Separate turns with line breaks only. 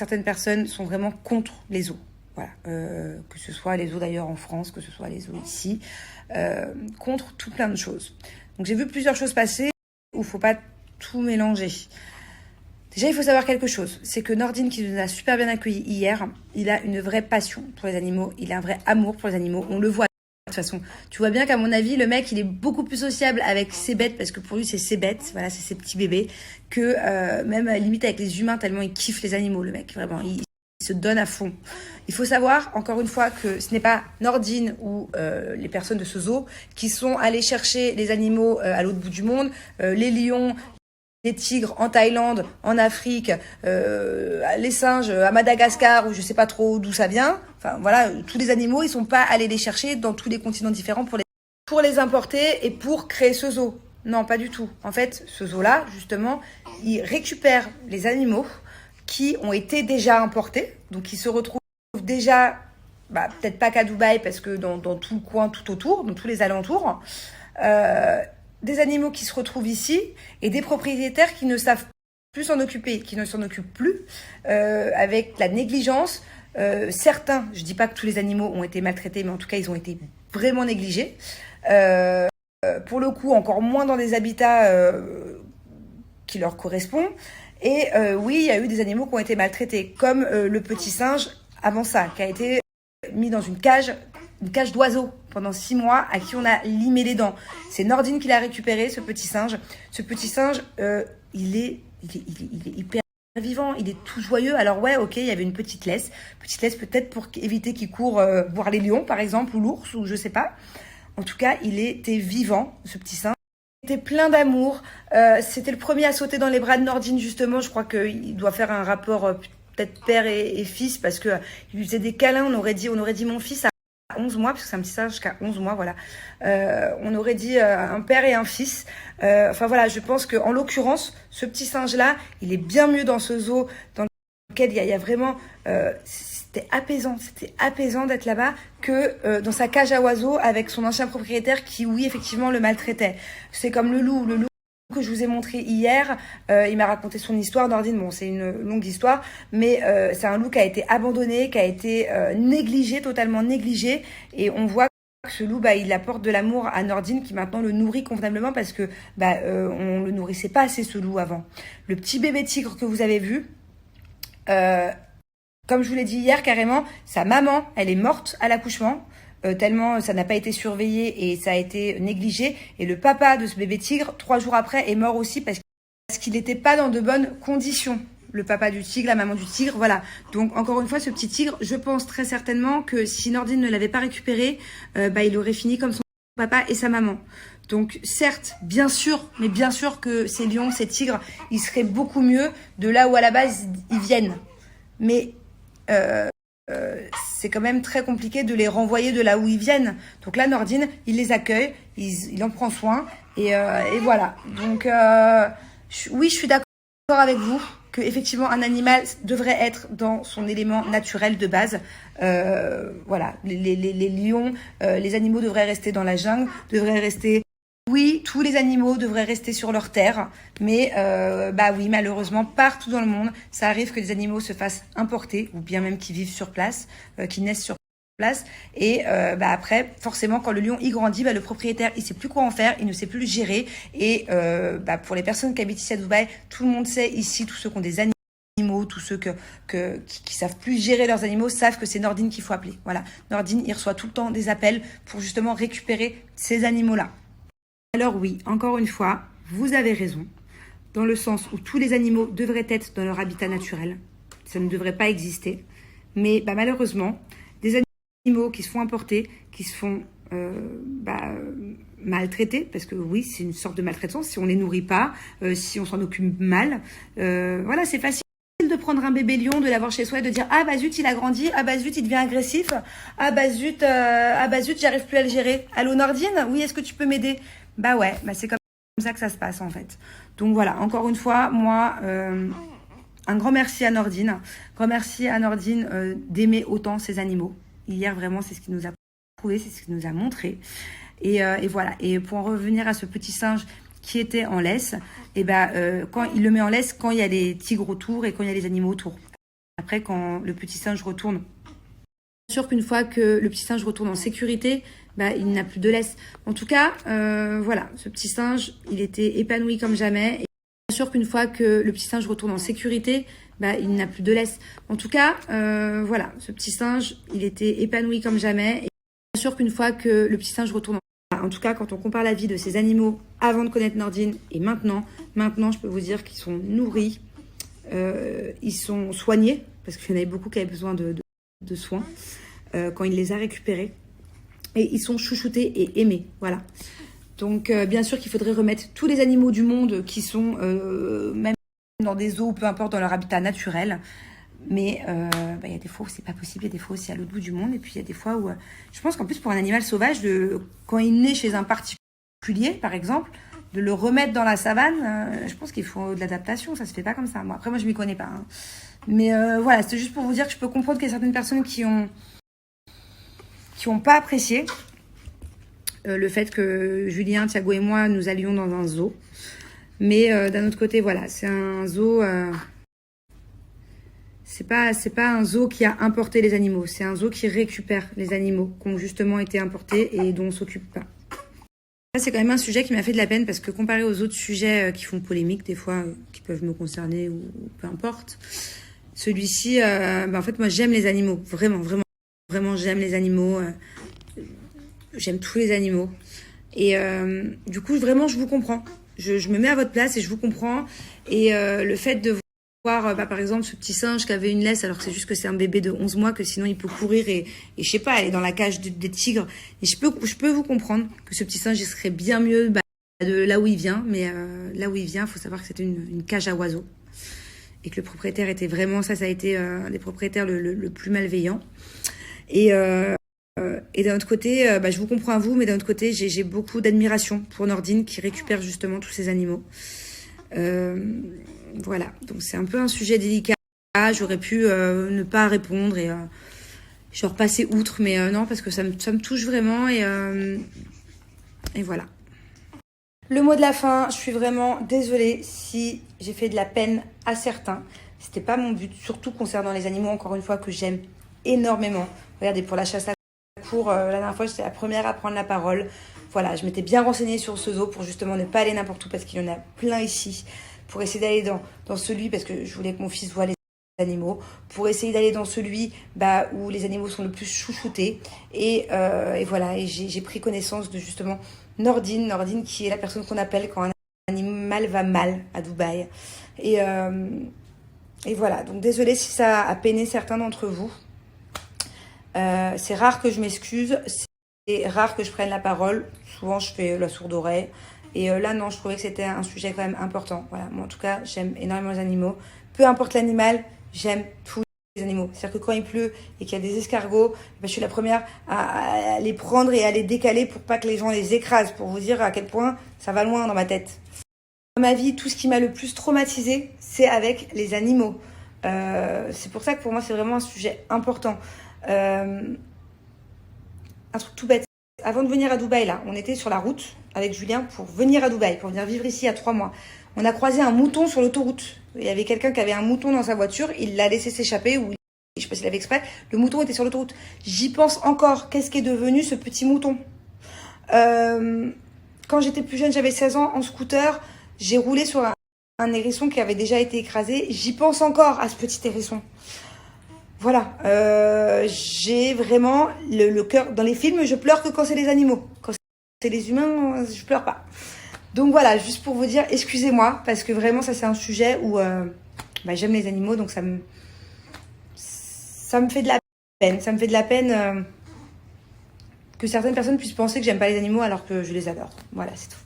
certaines personnes sont vraiment contre les zoos. Voilà, que ce soit les zoos d'ailleurs en France, que ce soit les zoos ici, contre tout plein de choses. Donc j'ai vu plusieurs choses passer où il ne faut pas tout mélanger. Déjà, il faut savoir quelque chose, c'est que Nordine, qui nous a super bien accueillis hier, il a une vraie passion pour les animaux, il a un vrai amour pour les animaux, on le voit. De toute façon, tu vois bien qu'à mon avis, le mec, il est beaucoup plus sociable avec ses bêtes, parce que pour lui, c'est ses bêtes, voilà, c'est ses petits bébés, que même limite avec les humains, tellement il kiffe les animaux, le mec, vraiment, il se donne à fond. Il faut savoir, encore une fois, que ce n'est pas Nordine ou les personnes de ce zoo qui sont allés chercher les animaux à l'autre bout du monde, les lions, les tigres en Thaïlande, en Afrique, les singes à Madagascar, ou je sais pas trop d'où ça vient. Enfin voilà, tous les animaux, ils sont pas allés les chercher dans tous les continents différents pour les importer et pour créer ce zoo. Non, pas du tout. En fait, ce zoo-là, justement, il récupère les animaux qui ont été déjà importés, donc ils se retrouvent déjà, peut-être pas qu'à Dubaï, parce que dans tout le coin, tout autour, dans tous les alentours, des animaux qui se retrouvent ici et des propriétaires qui ne savent plus s'en occuper, qui ne s'en occupent plus, avec la négligence. Certains, je dis pas que tous les animaux ont été maltraités, mais en tout cas, ils ont été vraiment négligés. Pour le coup, encore moins dans des habitats qui leur correspondent. Et oui, il y a eu des animaux qui ont été maltraités, comme le petit singe avant ça, qui a été mis dans une cage d'oiseaux pendant 6 mois, à qui on a limé les dents. C'est Nordine qui l'a récupéré, ce petit singe. Ce petit singe, il est hyper vivant, il est tout joyeux. Alors ouais, ok, il y avait une petite laisse peut-être pour éviter qu'il court voir les lions, par exemple, ou l'ours, ou je sais pas. En tout cas, il était vivant, ce petit singe. Il était plein d'amour. C'était le premier à sauter dans les bras de Nordine, justement. Je crois qu'il doit faire un rapport peut-être père et fils, parce que il lui faisait des câlins. On aurait dit mon fils à 11 mois, parce que c'est un petit singe jusqu'à 11 mois, voilà. On aurait dit un père et un fils. Enfin voilà, je pense qu'en l'occurrence, ce petit singe-là, il est bien mieux dans ce zoo dans lequel il y a vraiment... c'était apaisant d'être là-bas que dans sa cage à oiseaux avec son ancien propriétaire qui, oui, effectivement, le maltraitait. C'est comme le loup que je vous ai montré hier, il m'a raconté son histoire. Nordine, bon, c'est une longue histoire, mais c'est un loup qui a été abandonné, qui a été négligé, totalement négligé, et on voit que ce loup, il apporte de l'amour à Nordine, qui maintenant le nourrit convenablement, parce que on le nourrissait pas assez, ce loup, avant. Le petit bébé tigre que vous avez vu, comme je vous l'ai dit hier, carrément, sa maman, elle est morte à l'accouchement, tellement ça n'a pas été surveillé et ça a été négligé. Et le papa de ce bébé tigre, 3 jours après, est mort aussi parce qu'il n'était pas dans de bonnes conditions. Le papa du tigre, la maman du tigre, voilà. Donc, encore une fois, ce petit tigre, je pense très certainement que si Nordine ne l'avait pas récupéré, il aurait fini comme son papa et sa maman. Donc, certes, bien sûr, mais bien sûr que ces lions, ces tigres, ils seraient beaucoup mieux de là où à la base ils viennent. Mais c'est quand même très compliqué de les renvoyer de là où ils viennent. Donc là, Nordine, il les accueille, il en prend soin, et voilà. Donc oui, je suis d'accord avec vous que effectivement un animal devrait être dans son élément naturel de base. Voilà, les lions, les animaux devraient rester dans la jungle, devraient rester... Oui, tous les animaux devraient rester sur leur terre, mais oui, malheureusement, partout dans le monde, ça arrive que des animaux se fassent importer, ou bien même qu'ils vivent sur place, qui naissent sur place, et après, forcément, quand le lion y grandit, le propriétaire, il sait plus quoi en faire, il ne sait plus le gérer, et pour les personnes qui habitent ici à Dubaï, tout le monde sait ici, tous ceux qui ont des animaux, tous ceux qui savent plus gérer leurs animaux savent que c'est Nordine qu'il faut appeler. Voilà, Nordine, il reçoit tout le temps des appels pour justement récupérer ces animaux-là. Alors oui, encore une fois, vous avez raison, dans le sens où tous les animaux devraient être dans leur habitat naturel. Ça ne devrait pas exister. Mais malheureusement, des animaux qui se font importer, qui se font maltraités, parce que oui, c'est une sorte de maltraitance, si on ne les nourrit pas, si on s'en occupe mal. Voilà, c'est facile de prendre un bébé lion, de l'avoir chez soi et de dire « Ah zut, il a grandi, zut, il devient agressif, zut, j'arrive plus à le gérer. Allô Nordine, oui, est-ce que tu peux m'aider ?» Ouais, c'est comme ça que ça se passe en fait. Donc voilà, encore une fois, moi, un grand merci à Nordine. Grand merci à Nordine d'aimer autant ces animaux. Hier, vraiment, c'est ce qu'il nous a prouvé, c'est ce qu'il nous a montré. Et voilà. Et pour en revenir à ce petit singe qui était en laisse, quand il le met en laisse quand il y a les tigres autour et quand il y a les animaux autour. Après, quand le petit singe retourne, bien sûr qu'une fois que le petit singe retourne en sécurité, bah, il n'a plus de laisse. En tout cas, voilà, ce petit singe, il était épanoui comme jamais. Et bien sûr qu'une fois que le petit singe retourne en sécurité, bah, il n'a plus de laisse. En tout cas, voilà, ce petit singe, il était épanoui comme jamais. Et bien sûr qu'une fois que le petit singe retourne en tout cas, quand on compare la vie de ces animaux avant de connaître Nordine et maintenant, je peux vous dire qu'ils sont nourris, ils sont soignés, parce qu'il y en avait beaucoup qui avaient besoin de soins quand il les a récupérés. Et ils sont chouchoutés et aimés, voilà. Donc, bien sûr qu'il faudrait remettre tous les animaux du monde qui sont même dans des zoos, peu importe, dans leur habitat naturel. Mais bah, y a des fois où c'est pas possible, il y a des fois aussi à l'autre bout du monde. Et puis il y a des fois où... je pense qu'en plus pour un animal sauvage, quand il naît chez un particulier, par exemple, de le remettre dans la savane, je pense qu'il faut de l'adaptation, ça se fait pas comme ça. Bon, après moi je m'y connais pas. Hein. Mais voilà, c'était juste pour vous dire que je peux comprendre qu'il y a certaines personnes qui ont pas apprécié le fait que Julien, Thiago et moi, nous allions dans un zoo. Mais d'un autre côté, voilà, c'est un zoo... c'est pas un zoo qui a importé les animaux, c'est un zoo qui récupère les animaux qui ont justement été importés et dont on s'occupe pas. Ça, c'est quand même un sujet qui m'a fait de la peine parce que comparé aux autres sujets qui font polémique, des fois, qui peuvent me concerner ou peu importe, celui-ci, en fait, moi, j'aime les animaux. Vraiment, vraiment, vraiment, j'aime les animaux. J'aime tous les animaux. Et du coup, vraiment, je vous comprends. Je me mets à votre place et je vous comprends. Et le fait de voir, par exemple, ce petit singe qui avait une laisse, alors que c'est juste que c'est un bébé de 11 mois, que sinon il peut courir et je sais pas, aller dans la cage des tigres. Et je peux vous comprendre que ce petit singe, il serait bien mieux de là où il vient. Mais là où il vient, il faut savoir que c'était une cage à oiseaux. Et que le propriétaire était vraiment, ça a été un des propriétaires le plus malveillant. Et d'un autre côté, je vous comprends à vous, mais d'un autre côté, j'ai beaucoup d'admiration pour Nordine qui récupère justement tous ces animaux. Voilà, donc c'est un peu un sujet délicat. J'aurais pu ne pas répondre et genre passer outre, mais non, parce que ça me touche vraiment et voilà. Le mot de la fin, je suis vraiment désolée si j'ai fait de la peine à certains. C'était pas mon but, surtout concernant les animaux, encore une fois, que j'aime énormément. Regardez, pour la chasse à courre, la dernière fois, j'étais la première à prendre la parole. Voilà, je m'étais bien renseignée sur ce zoo pour justement ne pas aller n'importe où, parce qu'il y en a plein ici. Pour essayer d'aller dans celui, parce que je voulais que mon fils voie les animaux, pour essayer d'aller dans celui où les animaux sont le plus chouchoutés. Et voilà, et j'ai pris connaissance de justement Nordine qui est la personne qu'on appelle quand un animal va mal à Dubaï. Et voilà, donc désolée si ça a peiné certains d'entre vous. C'est rare que je m'excuse, c'est rare que je prenne la parole. Souvent, je fais la sourde oreille. Et là, non, je trouvais que c'était un sujet quand même important. Voilà, moi, en tout cas, j'aime énormément les animaux. Peu importe l'animal, j'aime tous les animaux. C'est-à-dire que quand il pleut et qu'il y a des escargots, je suis la première à les prendre et à les décaler pour pas que les gens les écrasent. Pour vous dire à quel point ça va loin dans ma tête. Dans ma vie, tout ce qui m'a le plus traumatisée, c'est avec les animaux. C'est pour ça que pour moi, c'est vraiment un sujet important. Un truc tout bête. Avant de venir à Dubaï, là, on était sur la route avec Julien pour venir à Dubaï, pour venir vivre ici il y a 3 mois. On a croisé un mouton sur l'autoroute. Il y avait quelqu'un qui avait un mouton dans sa voiture, il l'a laissé s'échapper, ou je sais pas s'il avait exprès, le mouton était sur l'autoroute. J'y pense encore, qu'est-ce qui est devenu ce petit mouton ? Quand j'étais plus jeune, j'avais 16 ans, en scooter, j'ai roulé sur un hérisson qui avait déjà été écrasé. J'y pense encore à ce petit hérisson. Voilà, j'ai vraiment le cœur... Dans les films, je pleure que quand c'est les animaux. Quand c'est les humains, je pleure pas. Donc voilà, juste pour vous dire, excusez-moi, parce que vraiment, ça c'est un sujet où j'aime les animaux, donc ça me fait de la peine. Ça me fait de la peine que certaines personnes puissent penser que j'aime pas les animaux alors que je les adore. Voilà, c'est tout.